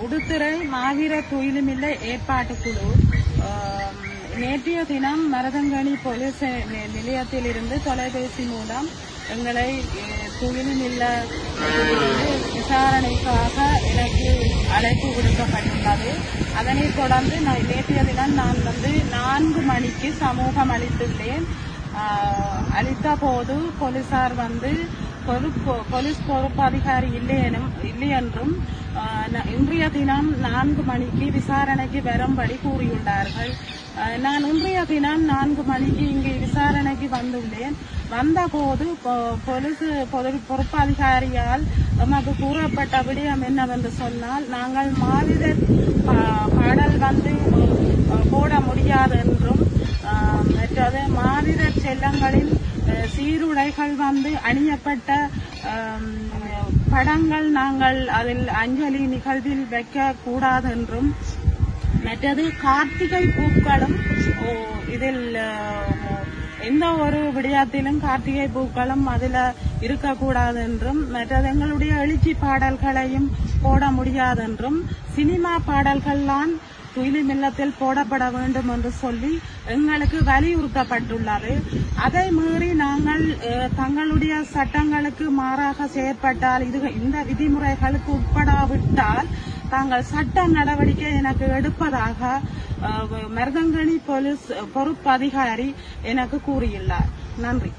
உடுத்துறை மாவீர துயிலுமில்ல ஏற்பாட்டுக்குழு நேற்றைய தினம் மருதங்கனி போலீஸ் நிலையத்திலிருந்து தொலைபேசி மூலம் எங்களை துயிலுமில்ல விசாரணைக்காக எனக்கு அழைப்பு விடுக்கப்பட்டுள்ளது. அதனைத் தொடர்ந்து நேற்றைய தினம் நான் 4 மணிக்கு சமூகம் அளித்துள்ளேன். அளித்த போது போலீசார் போலீஸ் பொறுப்பு அதிகாரி இல்லை என்றும் இன்றைய தினம் 4 மணிக்கு விசாரணைக்கு வரும்படி கூறியுள்ளார்கள். நான் இன்றைய தினம் 4 மணிக்கு இங்கே விசாரணைக்கு வந்துள்ளேன். வந்தபோது போலீஸ் பொறுப்பு அதிகாரியால் நமக்கு கூறப்பட்ட விடயம் என்னவென்று சொன்னால், நாங்கள் மாவீரர் பாடல் போட முடியாது என்றும், மற்றது மாவீரர் செல்லங்களின் சீருடைகள் அணியப்பட்ட படங்கள் நாங்கள் அதில் அஞ்சலி நிகழ்வில் வைக்க கூடாது என்றும், மற்றது கார்த்திகை பூக்களும் இதில் எந்த ஒரு விடயத்திலும் கார்த்திகை பூக்களும் அதில் இருக்கக்கூடாது என்றும், மற்றது எங்களுடைய எழுச்சி பாடல்களையும் போட முடியாது என்றும், சினிமா பாடல்கள்லாம் துயிலுமில்லத்தில் போடப்பட வேண்டும் என்று சொல்லி எங்களுக்கு வலியுறுத்தப்பட்டுள்ளது. அதை மீறி நாங்கள் தங்களுடைய சட்டங்களுக்கு மாறாக செயற்பட்டால், இந்த விதிமுறைகளுக்கு உட்படாவிட்டால் தாங்கள் சட்ட நடவடிக்கை எனக்கு எடுப்பதாக மருதங்கனி போலீஸ் பொறுப்பு அதிகாரி எனக்கு கூறியுள்ளார். நன்றி.